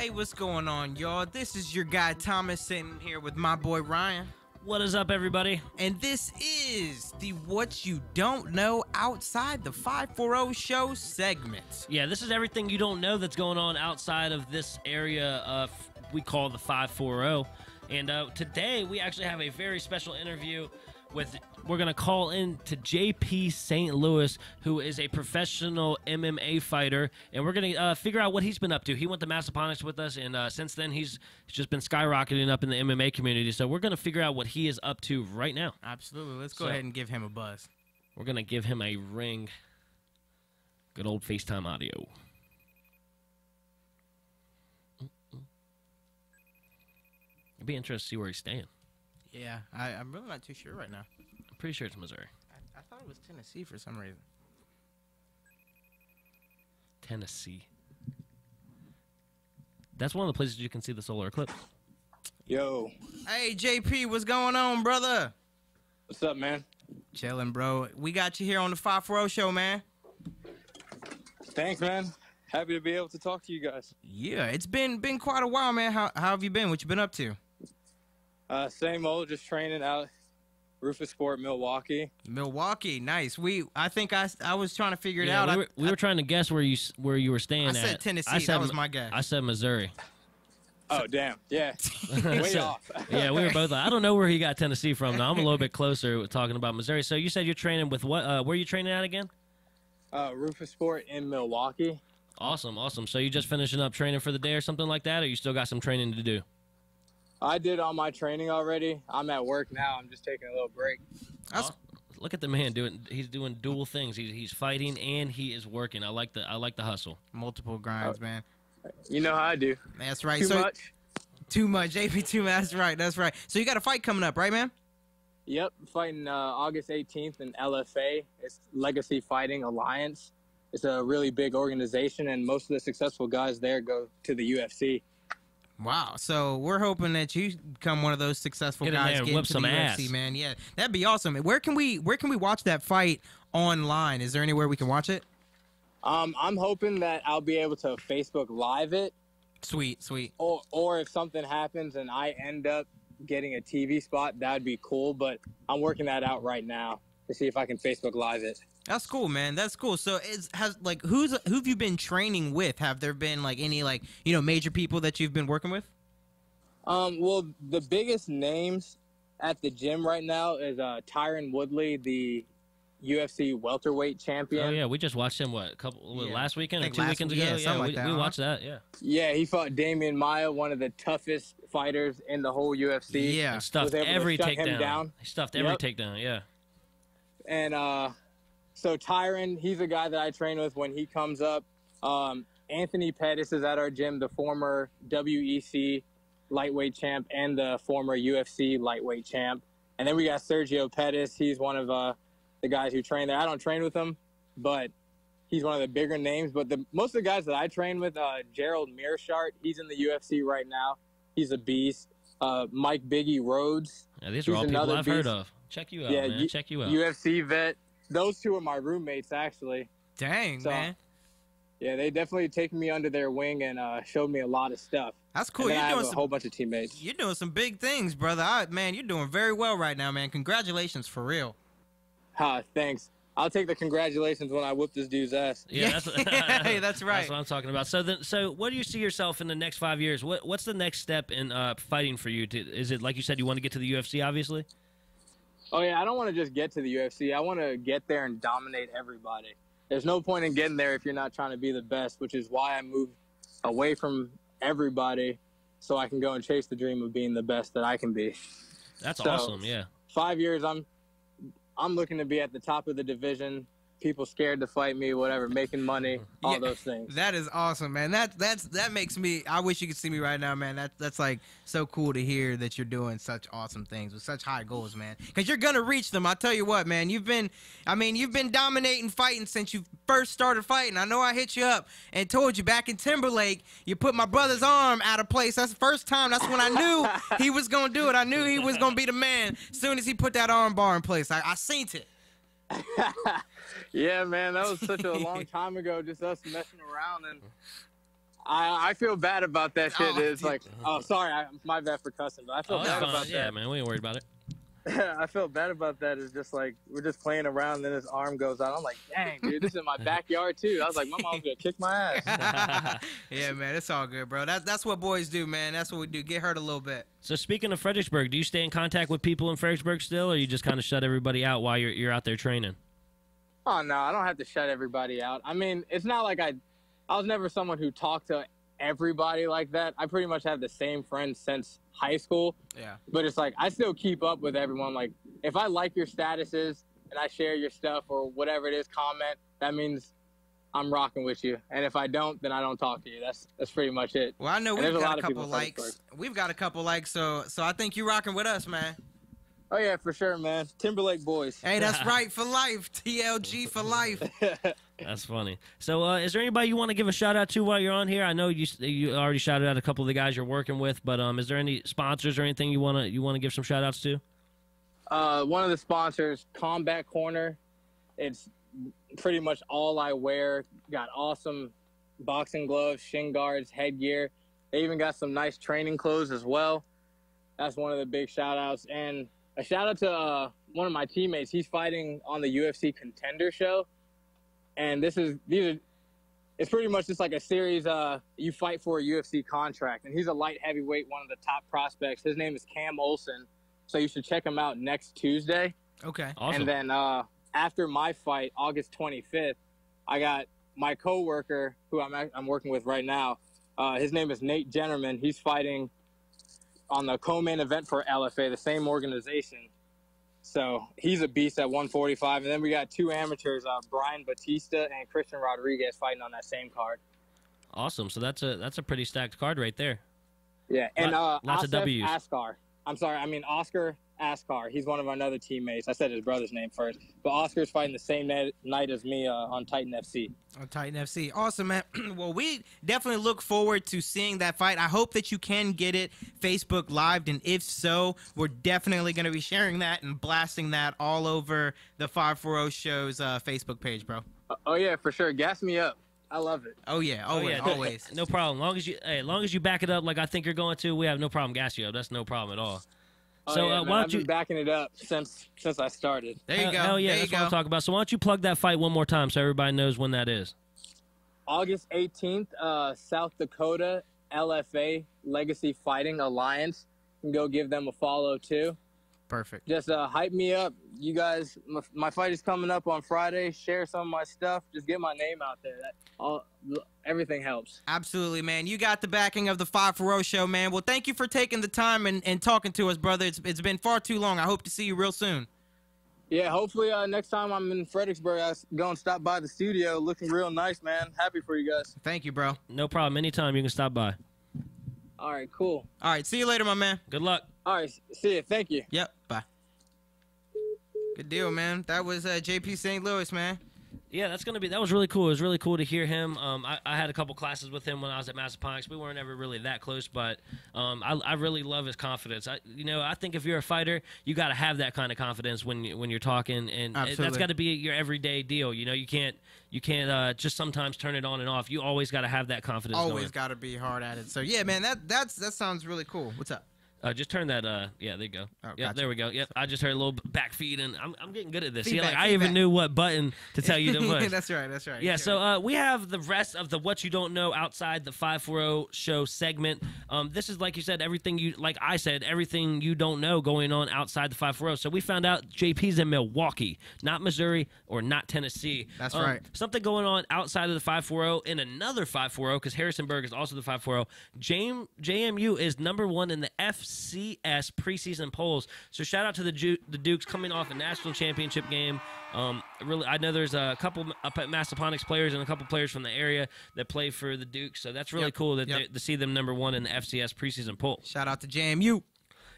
Hey, what's going on, y'all? This is your guy Thomas sitting here with my boy Ryan. What is up, everybody? And this is the What You Don't Know Outside the 540 Show segment. Yeah, this is everything you don't know that's going on outside of this area we call the 540. And today we actually have a very special interview we're going to call in to JP St. Louis, who is a professional MMA fighter, and we're going to figure out what he's been up to. He went to Massaponics with us, and since then he's just been skyrocketing up in the MMA community, so we're going to figure out what he is up to right now. Absolutely. Let's go ahead and give him a buzz. We're going to give him a ring. Good old FaceTime audio. It'd be interesting to see where he's staying. Yeah, I'm really not too sure right now. I'm pretty sure it's Missouri. I thought it was Tennessee for some reason. Tennessee. That's one of the places you can see the solar eclipse. Yo. Hey, JP, what's going on, brother? What's up, man? Chilling, bro. We got you here on the 540 Show, man. Thanks, man. Happy to be able to talk to you guys. Yeah, it's been quite a while, man. How have you been? What you been up to? Same old, just training out Rufus Sport, Milwaukee. Milwaukee, nice. I think I was trying to figure it out. We were trying to guess where you were staying at. I said Tennessee. That was my guess. I said Missouri. Oh, damn. Yeah. Way off. Yeah, we were both. I don't know where he got Tennessee from. Now I'm a little bit closer talking about Missouri. So you said you're training with what? Where are you training at again? Rufus Sport in Milwaukee. Awesome. So you just finishing up training for the day or something like that, or you still got some training to do? I did all my training already. I'm at work now. I'm just taking a little break. Look at the man doing. He's doing dual things. He's fighting and he is working. I like the hustle. Multiple grinds, man. You know how I do. That's right. Too Too much. much. JP, too much. That's right. So you got a fight coming up, right, man? Yep. Fighting August 18th in LFA. It's Legacy Fighting Alliance. It's a really big organization, and most of the successful guys there go to the UFC. Wow. So we're hoping that you become one of those successful guys getting getting whip to some the ass. UFC, man. Yeah, that'd be awesome. Where can we watch that fight online? Is there anywhere we can watch it? I'm hoping that I'll be able to Facebook Live it. Sweet. Or if something happens and I end up getting a TV spot, that'd be cool. But I'm working that out right now to see if I can Facebook Live it. That's cool, man. That's cool. So who've you been training with? Have there been any major people that you've been working with? Well, the biggest names at the gym right now is Tyron Woodley, the UFC welterweight champion. Oh yeah, we just watched him last weekend or 2 weekends ago. Yeah, something like that, we watched that. Yeah. Yeah, he fought Damian Maia, one of the toughest fighters in the whole UFC. Yeah, And stuffed every takedown. He stuffed every takedown. Yeah. And so Tyron, he's a guy that I train with when he comes up. Anthony Pettis is at our gym, the former WEC lightweight champ and the former UFC lightweight champ. And then we got Sergio Pettis. He's one of the guys who train there. I don't train with him, but he's one of the bigger names. But most of the guys that I train with, Gerald Mearshart, he's in the UFC right now. He's a beast. Mike Biggie Rhodes. Yeah, these are all people I've heard of. Check you out, man. Check you out. UFC vet. Those two are my roommates, actually. Dang, man. Yeah, they definitely taken me under their wing and showed me a lot of stuff. That's cool. And I have a whole bunch of teammates. You're doing some big things, brother. Man, you're doing very well right now, man. Congratulations, for real. Thanks. I'll take the congratulations when I whip this dude's ass. Yeah, that's right. That's what I'm talking about. So what do you see yourself in the next 5 years? What's the next step in fighting for you? Is it, like you said, you want to get to the UFC, obviously? Oh, yeah, I don't want to just get to the UFC. I want to get there and dominate everybody. There's no point in getting there if you're not trying to be the best, which is why I moved away from everybody so I can go and chase the dream of being the best that I can be. That's awesome, yeah. 5 years, I'm looking to be at the top of the division. People scared to fight me, whatever, making money, all those things. That is awesome, man. That makes me. I wish you could see me right now, man. That's like so cool to hear that you're doing such awesome things with such high goals, man. Because you're gonna reach them. I tell you what, man. You've been dominating fighting since you first started fighting. I know I hit you up and told you back in Timberlake, you put my brother's arm out of place. That's the first time. That's when I knew he was gonna do it. I knew he was gonna be the man. As soon as he put that arm bar in place, I seen it. Yeah, man, that was such a long time ago, just us messing around, and I feel bad about that shit. Oh, It's dude. like, oh, sorry, my bad for cussing, but I feel Oh, bad that's about fine. Yeah, that. man, we ain't worried about it. I feel bad about that. It's just like we're just playing around, and then his arm goes out. I'm like, dang, dude, this is in my backyard too. I was like, my mom's gonna kick my ass. Yeah, man, it's all good, bro. That's what boys do, man. That's what we do. Get hurt a little bit. So speaking of Fredericksburg, do you stay in contact with people in Fredericksburg still, or you just kind of shut everybody out while you're out there training? Oh no, I don't have to shut everybody out. I mean, it's not like I was never someone who talked to everybody like that. I pretty much have the same friends since high school. Yeah. But it's like I still keep up with everyone. Like if I like your statuses and I share your stuff or whatever it is, comment, that means I'm rocking with you. And if I don't, then I don't talk to you. That's pretty much it. Well, I know And we've there's a got lot a of people couple in likes. Fredericksburg. We've got a couple likes, so I think you rocking with us, man. Oh yeah, for sure, man. Timberlake boys. Hey, that's right, for life. TLG for life. That's funny. So is there anybody you want to give a shout out to while you're on here? I know you already shouted out a couple of the guys you're working with, but is there any sponsors or anything you want to give some shout outs to? One of the sponsors, Combat Corner. It's pretty much all I wear. Got awesome boxing gloves, shin guards, headgear. They even got some nice training clothes as well. That's one of the big shout outs. And a shout out to one of my teammates. He's fighting on the UFC Contender Show. And it's pretty much just like a series. You fight for a UFC contract. And he's a light heavyweight, one of the top prospects. His name is Cam Olson. So you should check him out next Tuesday. Okay. Awesome. And then after my fight, August 25th, I got my coworker who I'm working with right now. His name is Nate Jennerman. He's fighting on the co-main event for LFA, the same organization. So he's a beast at 145. And then we got two amateurs, Brian Batista and Christian Rodriguez, fighting on that same card. Awesome. So that's a pretty stacked card right there. Yeah, and Lots of W's. Oscar Askar. He's one of our other teammates. I said his brother's name first. But Oscar's fighting the same night as me on Titan FC. On Titan FC. Awesome, man. Well, we definitely look forward to seeing that fight. I hope that you can get it Facebook Live, and if so, we're definitely going to be sharing that and blasting that all over the 540 Show's Facebook page, bro. Oh, yeah, for sure. Gas me up. I love it. Oh, yeah. Always. Always. No problem. As long as you back it up like I think you're going to, we have no problem gassing you up. That's no problem at all. Oh, So yeah, why man, don't I've been you? ball it up since I started. There you go. Hell yeah, there you that's what go. I'm talking about. So why don't you plug that fight one more time so everybody knows when that is? August 18th, South Dakota LFA Legacy Fighting Alliance. You can go give them a follow too. Perfect. Just hype me up. You guys, my fight is coming up on Friday. Share some of my stuff. Just get my name out there. Everything helps. Absolutely, man. You got the backing of the 540 Show, man. Well, thank you for taking the time and talking to us, brother. It's been far too long. I hope to see you real soon. Yeah, hopefully next time I'm in Fredericksburg, I'll go and stop by the studio. Looking real nice, man. Happy for you guys. Thank you, bro. No problem. Anytime you can stop by. All right, cool. All right, see you later, my man. Good luck. All right, see you. Thank you. Yep, bye. Good deal, man. That was JP St. Louis, man. Yeah, that was really cool. It was really cool to hear him. I had a couple classes with him when I was at Massaponax. We weren't ever really that close, but I really love his confidence. I think if you're a fighter, you got to have that kind of confidence when you're talking, and that's got to be your everyday deal. You can't just sometimes turn it on and off. You always got to have that confidence. Always got to be hard at it. So yeah, man, that sounds really cool. What's up? Just turn that. Yeah, there you go. Oh, Yep, gotcha. there we go. Yep, I just heard a little back feed, and I'm getting good at this. See, Feedback, I even knew what button to tell you to push. That's right. That's right. Yeah, so we have the rest of the What You Don't Know Outside the 540 Show segment. This is, like you said, everything you don't know going on outside the 540. So we found out JP's in Milwaukee, not Missouri or not Tennessee. That's right. Something going on outside of the 540 in another 540, because Harrisonburg is also the 540. JMU is #1 in the FCS preseason polls. So shout out to the Dukes coming off a national championship game. Really, I know there's a couple up at Massaponax players and a couple players from the area that play for the Dukes. So that's really cool to see them #1 in the FCS preseason poll. Shout out to JMU.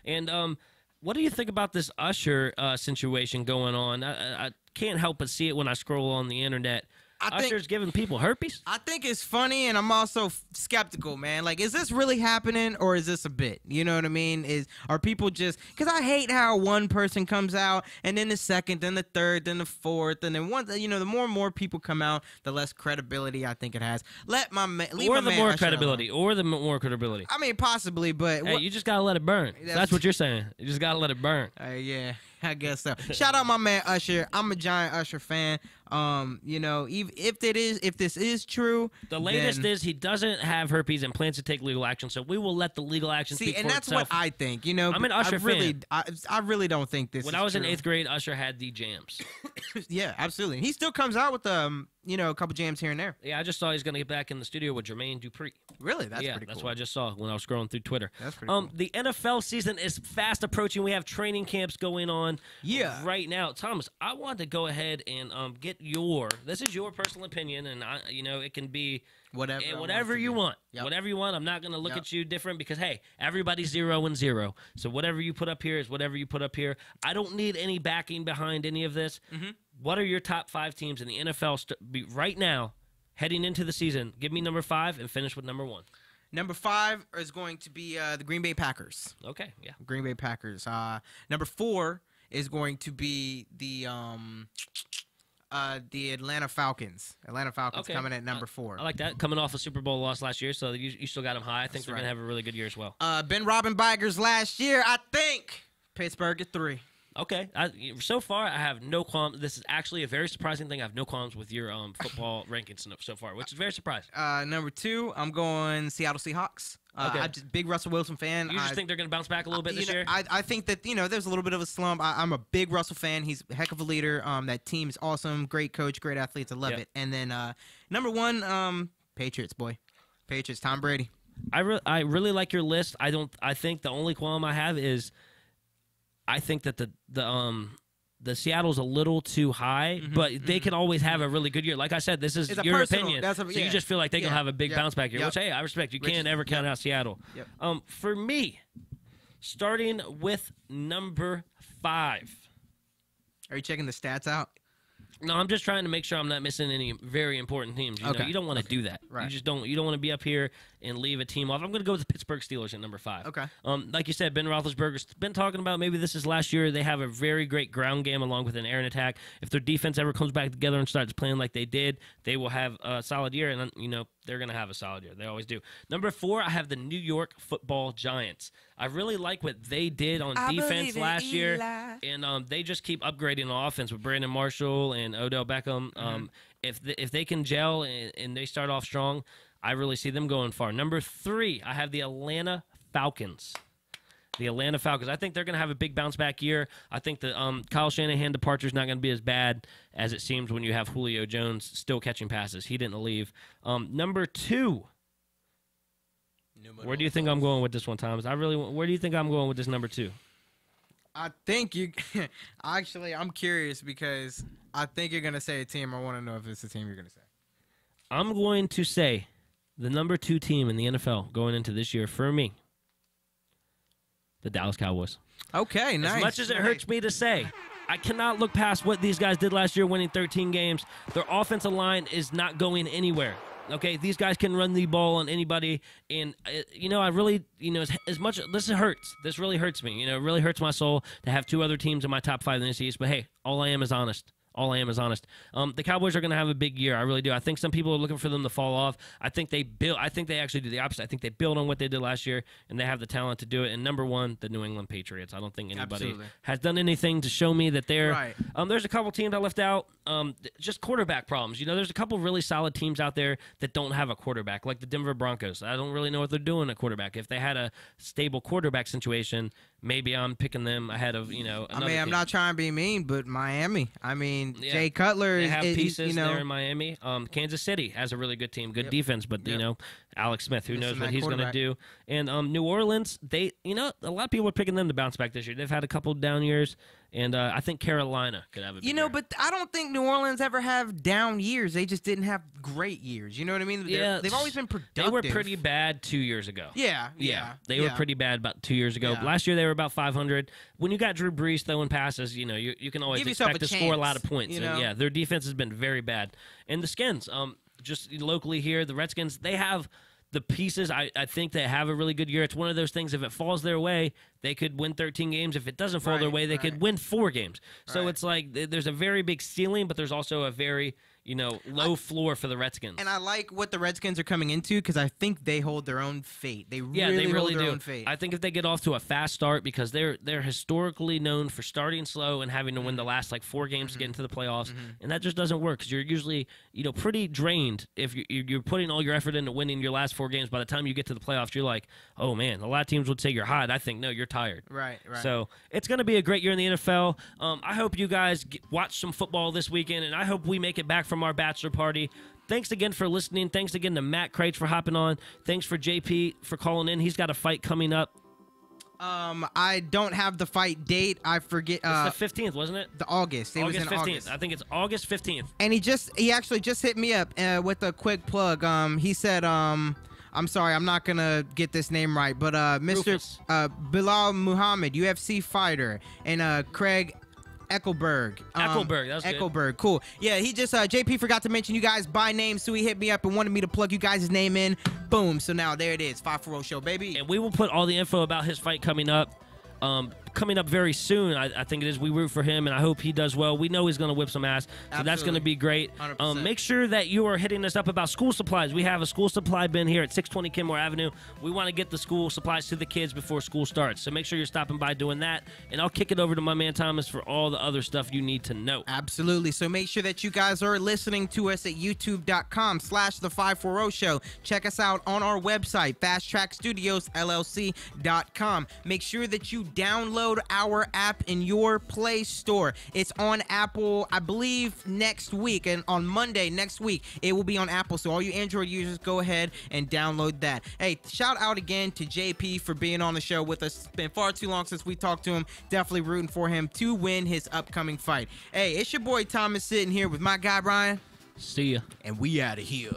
And what do you think about this Usher situation going on? I can't help but see it when I scroll on the internet. Usher's giving people herpes? I think it's funny, and I'm also skeptical, man. Like, is this really happening, or is this a bit? You know what I mean? Are people just... Because I hate how one person comes out, and then the second, then the third, then the fourth, and then one... You know, the more and more people come out, the less credibility I think it has. Leave my man credibility. Or the more credibility. I mean, possibly, but... Hey, you just got to let it burn. That's what you're saying. You just got to let it burn. Yeah. I guess so. Shout out my man Usher. I'm a giant Usher fan. You know, if this is true, the latest is he doesn't have herpes and plans to take legal action. So we will let the legal action speak for itself. And that's what I think. You know, I'm an Usher fan. I really don't think this. When is I was true. in 8th grade, Usher had the jams. Yeah, absolutely. He still comes out with you know, a couple jams here and there. Yeah, I just saw he's going to get back in the studio with Jermaine Dupri. Really? That's pretty cool. That's what I just saw when I was scrolling through Twitter. That's pretty cool. The NFL season is fast approaching. We have training camps going on right now. Thomas, I wanted to go ahead and get this is your personal opinion, and you know, it can be whatever you want. Yep. Whatever you want. I'm not going to look at you different because, hey, everybody's 0-0. So whatever you put up here is whatever you put up here. I don't need any backing behind any of this. Mm-hmm. What are your top 5 teams in the NFL right now, heading into the season? Give me number 5 and finish with number 1. Number 5 is going to be the Green Bay Packers. Okay, yeah. Green Bay Packers. Number 4 is going to be the Atlanta Falcons. Atlanta Falcons coming at number 4. I like that. Coming off a Super Bowl loss last year, so you still got them high. I think they're going to have a really good year as well. Ben Roethlisberger's last year, I think. Pittsburgh at 3. Okay. So far, I have no qualms. This is actually a very surprising thing. I have no qualms with your football rankings so far, which is very surprising. Number 2, I'm going Seattle Seahawks. I'm just a big Russell Wilson fan. You just think they're going to bounce back a little bit this year? I think that, you know, there's a little bit of a slump. I'm a big Russell fan. He's a heck of a leader. That team is awesome. Great coach, great athletes. I love it. And then number 1, Patriots, boy. Patriots, Tom Brady. I really like your list. I think the only qualm I have is I think that the Seattle's a little too high, but they can always have a really good year. Like I said, this is your opinion. So you just feel like they can have a big bounce back here, which, hey, I respect. You can't ever count out Seattle. For me, starting with number 5. Are you checking the stats out? No, I'm just trying to make sure I'm not missing any very important teams. You know, you don't want to do that. Right. You just don't. You don't want to be up here and leave a team off. I'm going to go with the Pittsburgh Steelers at number 5. Okay. Like you said, Ben Roethlisberger's been talking about maybe this is last year. They have a very great ground game along with an air and attack. If their defense ever comes back together and starts playing like they did, they will have a solid year. And you know, they're going to have a solid year. They always do. Number 4, I have the New York Football Giants. I really like what they did on defense last year, and they just keep upgrading on offense with Brandon Marshall and Odell Beckham. If they can gel and they start off strong, I really see them going far. Number 3, I have the Atlanta Falcons. The Atlanta Falcons. I think they're going to have a big bounce back year. I think the Kyle Shanahan departure is not going to be as bad as it seems when you have Julio Jones still catching passes. He didn't leave. Number 2. Where do you think I'm going with this one, Thomas? Where do you think I'm going with this number 2? I think you. Actually, I'm curious because I think you're gonna say a team. I want to know if it's the team you're gonna say. I'm going to say the number 2 team in the NFL going into this year for me, the Dallas Cowboys. Okay, nice. As much as it hurts me to say, I cannot look past what these guys did last year, winning 13 games. Their offensive line is not going anywhere. Okay, these guys can run the ball on anybody, and you know, I really, you know, as much this hurts. This really hurts me. You know, it really hurts my soul to have 2 other teams in my top 5 in the East. But hey, all I am is honest. The Cowboys are going to have a big year. I really do. I think some people are looking for them to fall off. I think they actually do the opposite. I think they build on what they did last year, and they have the talent to do it. And number 1, the New England Patriots. I don't think anybody has done anything to show me that they're right. There's a couple teams I left out. Just quarterback problems. You know, there's a couple really solid teams out there that don't have a quarterback, like the Denver Broncos. I don't really know what they're doing at quarterback. If they had a stable quarterback situation, maybe I'm picking them ahead of, you know, another team. I'm not trying to be mean, but Miami. I mean, Jay Cutler they have pieces there in Miami. Kansas City has a really good team, good defense, but you know, Alex Smith, who knows what he's going to do. And New Orleans, a lot of people are picking them to bounce back this year. They've had a couple down years. And I think Carolina could have a big year. But I don't think New Orleans ever have down years. They just didn't have great years. You know what I mean? They've always been productive. They were pretty bad 2 years ago. Yeah. They were pretty bad about 2 years ago. Yeah. Last year they were about 500. When you got Drew Brees throwing passes, you can always Give yourself expect a to score a lot chance, of points. And, yeah, their defense has been very bad. And the Skins, just locally here, the Redskins, they have the pieces. I think they have a really good year. It's one of those things, if it falls their way, they could win 13 games. If it doesn't fall their way, they could win 4 games. So it's like there's a very big ceiling, but there's also a very low floor for the Redskins. And I like what the Redskins are coming into because I think they hold their own fate. They really hold their own fate. I think if they get off to a fast start, because they're historically known for starting slow and having to win the last 4 games to get into the playoffs, and that just doesn't work because you're usually pretty drained if you're putting all your effort into winning your last 4 games. By the time you get to the playoffs, you're like, oh man, a lot of teams would say you're hot. I think no, you're tired. Right. So it's going to be a great year in the NFL. I hope you guys watch some football this weekend, and I hope we make it back from our bachelor party. Thanks again for listening. Thanks again to Matt Crates for hopping on. Thanks for JP for calling in. He's got a fight coming up. I don't have the fight date. I forget. It's the 15th, wasn't it? August. It was in 15th. August. I think it's August 15th. And he actually just hit me up with a quick plug. He said, I'm sorry, I'm not gonna get this name right, but Mr. Bilal Muhammad, UFC fighter, and Craig Eckelberg. Eckelberg, that's good. Eckelberg, cool. Yeah, he just JP forgot to mention you guys by name, so he hit me up and wanted me to plug you guys' name in. Boom. So now there it is, 540 show, baby. And we will put all the info about his fight coming up very soon. I think it is. We root for him, and I hope he does well. We know he's going to whip some ass, so that's going to be great. Make sure that you are hitting us up about school supplies. We have a school supply bin here at 620 Kenmore Avenue. We want to get the school supplies to the kids before school starts, so make sure you're stopping by doing that, and I'll kick it over to my man Thomas for all the other stuff you need to know. Absolutely. So make sure that you guys are listening to us at youtube.com/the540 show. Check us out on our website, fasttrackstudiosllc.com. Make sure that you download our app in your Play Store. It's on Apple, I believe, next week, and on Monday next week it will be on Apple. So all you Android users, go ahead and download that. Hey, shout out again to JP for being on the show with us. It's been far too long since we talked to him. Definitely rooting for him to win his upcoming fight. Hey, it's your boy Thomas sitting here with my guy Brian. See ya. And we out of here.